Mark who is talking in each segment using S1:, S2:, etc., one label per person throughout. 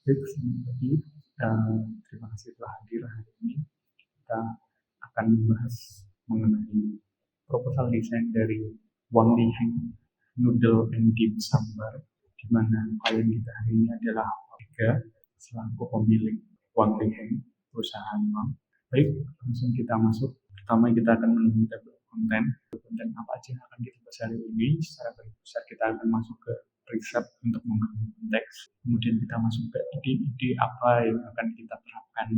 S1: Baik, selamat pagi. Terima kasih telah hadir hari ini. Kita akan membahas mengenai proposal desain dari Wang Liheng Noodle and Dim Sum Bar, di mana klien kita hari ini adalah Olga selaku pemilik Wang Liheng perusahaan Wang. Baik, langsung kita masuk. Pertama kita akan menemui tabel konten. Konten apa aja yang akan kita bahas hari ini? Secara garis besar kita akan masuk ke riset untuk memahami konteks. Kemudian kita masuk ke ide-ide apa yang akan kita terapkan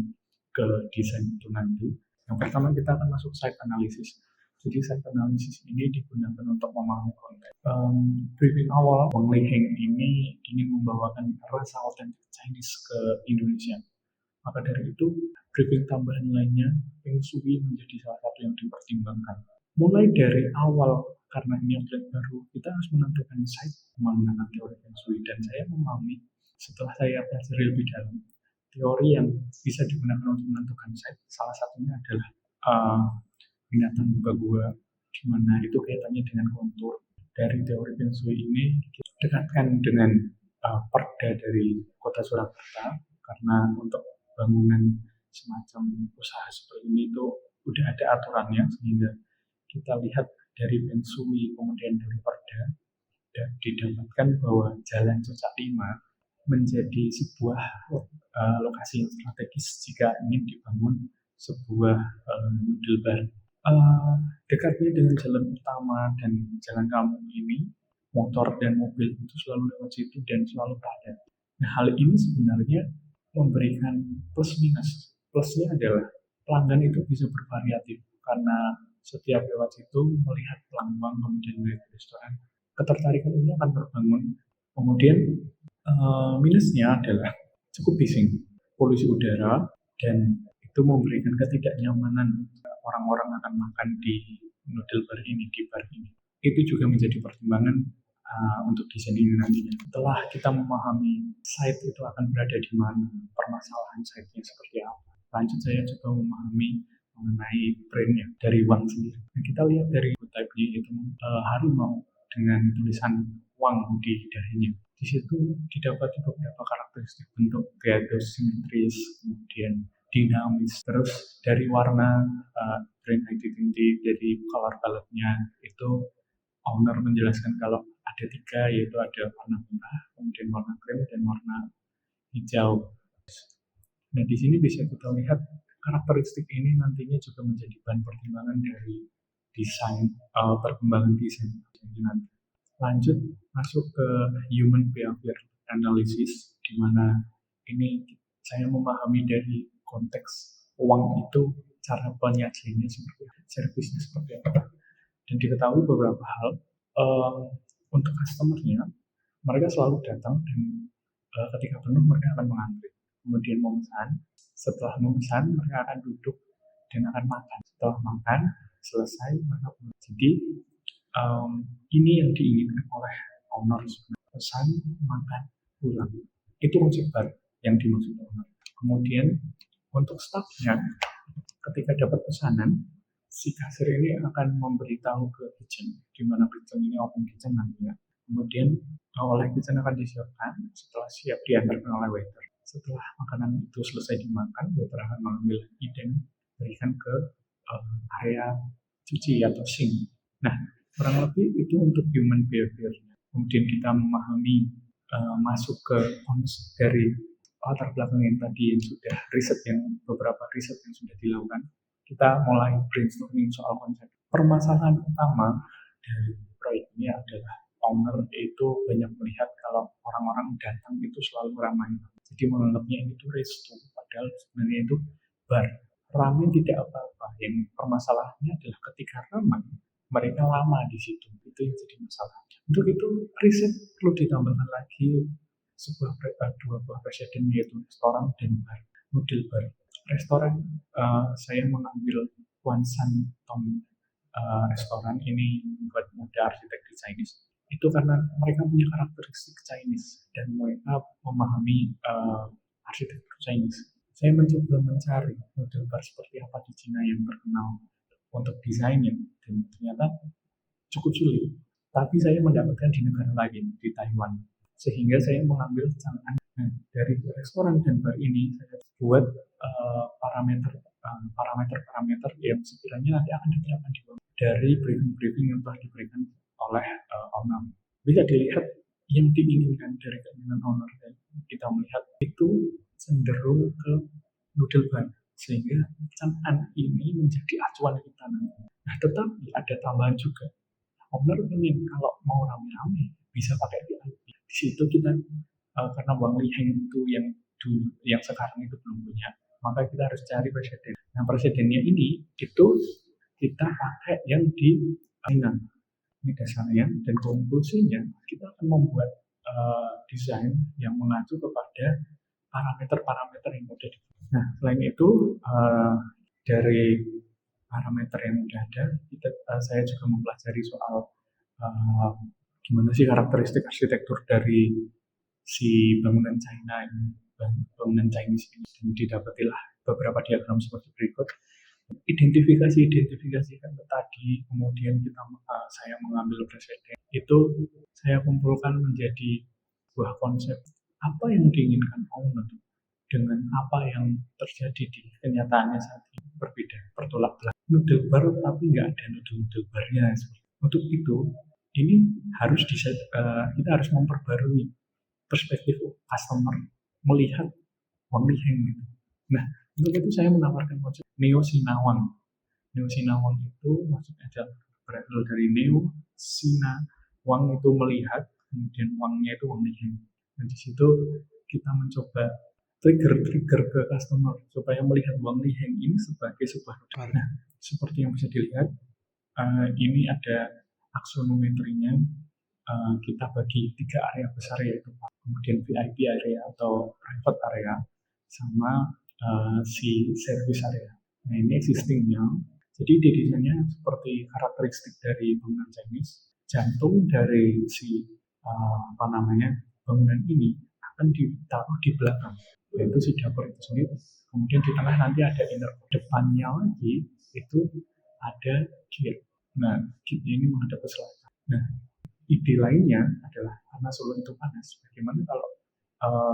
S1: ke desain itu nanti. Yang pertama kita akan masuk site analysis. Jadi site analysis ini digunakan untuk memahami konten. Briefing awal, Wang Liheng ini ingin membawakan rasa otentik Chinese ke Indonesia. Maka dari itu, briefing tambahan lainnya, Feng Shui menjadi salah satu yang dipertimbangkan. Mulai dari awal, karena ini outlet baru, kita harus menentukan site menggunakan teori Feng Shui. Dan saya memahami, setelah saya pelajari lebih dalam, teori yang bisa digunakan untuk menentukan site, salah satunya adalah binatang muka gua, di mana itu kaitannya dengan kontur. Dari teori Feng Shui ini, kita dekatkan dengan perda dari kota Surakarta, karena untuk bangunan semacam usaha seperti ini itu udah ada aturannya, sehingga kita lihat dari Feng Shui kemudian dari perda dan didapatkan bahwa Jalan Cocak Lima menjadi sebuah lokasi yang strategis jika ingin dibangun sebuah noodle bar. Dekatnya dengan jalan utama dan jalan kampung ini, motor dan mobil itu selalu lewat situ dan selalu padat. Nah, hal ini sebenarnya memberikan plus minus. Plusnya adalah pelanggan itu bisa bervariatif karena setiap lewat situ melihat peluang kemudian melihat restoran, ketertarikan ini akan terbangun. Kemudian minusnya adalah cukup bising, polusi udara, dan itu memberikan ketidaknyamanan orang-orang akan makan di noodle bar ini, di bar ini. Itu juga menjadi pertimbangan untuk desain ini nantinya. Setelah kita memahami site itu akan berada di mana, permasalahan site-nya seperti apa, lanjut saya coba memahami mengenai brandnya dari Wang sendiri. Nah, kita lihat dari type-nya itu harimau dengan tulisan Wang di dahinya. Di situ didapati beberapa karakteristik bentuk, yaitu simetris, kemudian dinamis. Terus dari warna brand identity, jadi color palette-nya itu owner menjelaskan kalau ada 3, yaitu ada warna merah, kemudian warna krem, dan warna hijau. Nah, di sini bisa kita lihat karakteristik ini nantinya juga menjadi bahan pertimbangan dari desain, perkembangan desain ini nanti. Lanjut masuk ke human behavior analysis, di mana ini saya memahami dari konteks uang itu cara penyajiannya seperti apa, servisnya seperti apa, dan diketahui beberapa hal untuk customernya, mereka selalu datang dan ketika penuh mereka akan mengantri, kemudian memesan. Setelah memesan mereka akan duduk dan akan makan. Setelah makan selesai mereka pulang. Jadi ini yang diinginkan oleh owner sebenarnya, pesan, makan, pulang. Itu konsep bar yang dimaksud owner. Kemudian untuk staffnya, ketika dapat pesanan, si kasir ini akan memberitahu ke kitchen, di mana kitchen ini open kitchen nantinya. Kemudian oleh kitchen akan disiapkan, setelah siap diantarkan oleh waiter. Setelah makanan itu selesai dimakan, waiter akan mengambil lagi dan berikan ke area cuci atau sink. Nah, kurang lebih itu untuk human behavior. Kemudian kita memahami masuk ke konsep dari latar belakang yang tadi, yang sudah riset, yang beberapa riset yang sudah dilakukan. Kita mulai brainstorming soal konsep. Permasalahan utama dari proyek ini adalah owner itu banyak melihat kalau orang-orang datang itu selalu ramai. Jadi menganggapnya itu resto, padahal sebenarnya itu bar. Ramai tidak apa-apa. Yang permasalahannya adalah ketika ramai, mereka lama di situ. Itu yang jadi masalah. Untuk itu riset perlu ditambahkan lagi dua buah presiden, yaitu restoran dan bar, noodle bar. Restoran saya mengambil Wan San Tong restoran ini buat muda arsitek Chinese. Itu karena mereka punya karakteristik Chinese dan mereka memahami arsitektur Chinese. Saya mencoba mencari noodle bar seperti apa di Cina yang terkenal untuk desainnya, dan ternyata cukup sulit. Tapi saya mendapatkan di negara lain, di Taiwan. Sehingga saya mengambil Chang'an Nah, dari restoran dan bar ini saya buat parameter-parameter yang sekiranya nanti akan diterapkan di bawah dari briefing-briefing yang telah diberikan oleh owner. Bisa dilihat yang diinginkan dari keinginan owner dan kita melihat itu cenderung ke noodle bar sehingga can'an ini menjadi acuan kita nanti. Nah, tetapi ada tambahan juga. Owner ingin kalau mau rame-rame bisa pakai VIP. Di situ kita karena Wang Liheng itu yang dulu, yang sekarang itu belum punya, maka kita harus cari presiden. Nah, presidennya ini itu kita pakai yang di China. Ini dasarnya dan konklusinya kita akan membuat desain yang mengacu kepada parameter-parameter yang udah di. Nah, selain itu dari parameter yang udah ada, saya juga mempelajari soal uh, gimana sih karakteristik arsitektur dari si bangunan China ini, bangunan Chinese ini, dan didapatilah beberapa diagram seperti berikut. Identifikasikan tadi, kemudian saya mengambil presiden, itu saya kumpulkan menjadi sebuah konsep apa yang diinginkan owner dengan apa yang terjadi di kenyataannya saat ini berbeda, bertolak belakang. Noodle bar tapi nggak ada noodle barnya. Untuk itu ini harus kita harus memperbarui perspektif customer melihat Wang Liheng gitu. Nah, untuk itu saya menawarkan konsep Neo Sinawang. Neo Sinawang itu maksudnya adalah berasal dari Neo, Sina, Wang itu melihat, kemudian Wangnya itu Wang Liheng. Dan di situ kita mencoba trigger ke customer supaya melihat Wang Liheng ini sebagai sebuah noodle. Nah, seperti yang bisa dilihat, ini ada aksonometrinya. Kita bagi 3 area besar, yaitu kemudian VIP area atau private area sama si service area. Nah, ini existingnya. Jadi di desainnya seperti karakteristik dari bangunan Chinese, jantung dari si bangunan ini akan ditaruh di belakang, yaitu si dapur itu sendiri. Kemudian di tengah nanti ada inner, depannya lagi itu ada gate. Nah, gate ini menghadap ke selatan. Nah, ide lainnya adalah karena Solo itu panas, bagaimana kalau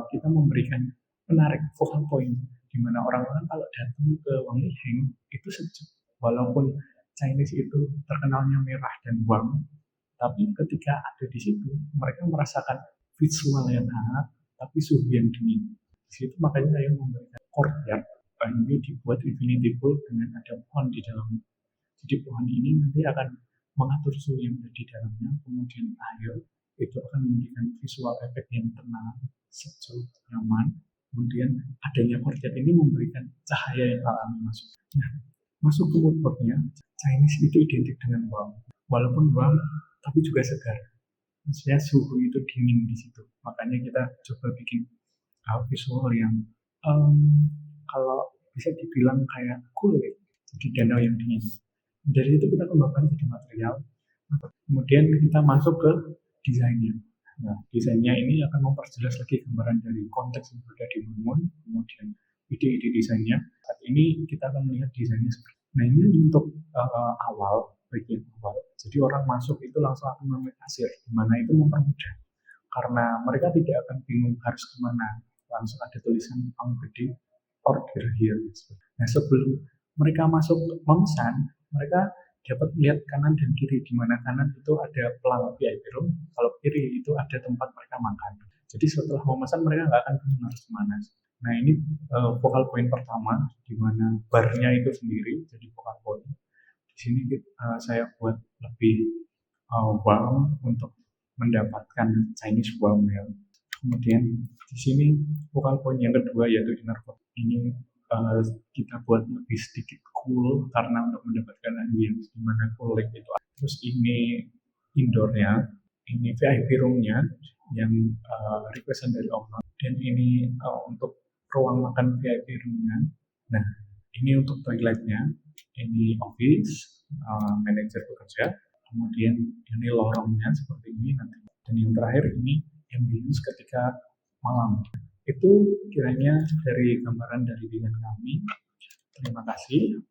S1: kita memberikan penarik focal point di mana orang-orang kalau datang ke Wang Liheng itu sejuk. Walaupun Chinese itu terkenalnya merah dan warm, tapi ketika ada di situ mereka merasakan visual yang hangat tapi suhu yang dingin. Di situ makanya saya memberikan courtyard ini dibuat infinity pool dengan ada pohon di dalamnya. Jadi pohon ini nanti akan mengatur suhu yang ada di dalamnya, kemudian air itu akan memberikan visual efek yang tenang, sejuk, nyaman. Kemudian adanya courtyard ini memberikan cahaya yang alami masuk. Nah, masuk ke mood boardnya, Chinese itu identik dengan warm. Walaupun warm, tapi juga segar. Maksudnya suhu itu dingin di situ. Makanya kita coba bikin visual yang kalau bisa dibilang kayak cool, jadi danau yang dingin. Dari itu kita kembangkan jadi material. Kemudian kita masuk ke desainnya. Nah, desainnya ini akan memperjelas lagi gambaran dari konteks yang sudah dibangun, kemudian ide-ide desainnya. Saat ini kita akan melihat desainnya seperti. Nah, ini untuk awal, bagian awal. Jadi orang masuk itu langsung akan memetik kasir, di mana itu mempermudah. Karena mereka tidak akan bingung harus kemana. Langsung ada tulisan angka gede, order here. Nah, sebelum mereka masuk memesan, mereka dapat melihat kanan dan kiri, di mana kanan itu ada pelang VIP room, kalau kiri itu ada tempat mereka makan. Jadi setelah memesan mereka nggak akan bingung harus kemana. Nah, ini focal point pertama, di mana barnya itu sendiri jadi focal point. Di sini saya buat lebih warm untuk mendapatkan Chinese warm meal. Kemudian di sini focal point yang kedua yaitu inner core. Ini kita buat lebih sedikit cool karena untuk mendapatkan ambience di mana cooling itu. Terus ini indoornya, ini VIP roomnya yang requestan dari owner, dan ini untuk ruang makan VIP roomnya. Nah, ini untuk toiletnya, ini office, manajer bekerja, kemudian ini lorongnya seperti ini nanti. Dan yang terakhir ini ambience ketika malam. Itu kiranya dari gambaran dari desain kami. Terima kasih.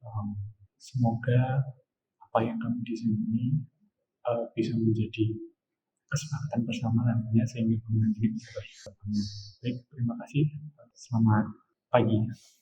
S1: Semoga apa yang kami desain ini bisa menjadi kesepakatan bersama nantinya sehingga bangunan ini bisa bertahan. Baik, terima kasih. Selamat pagi.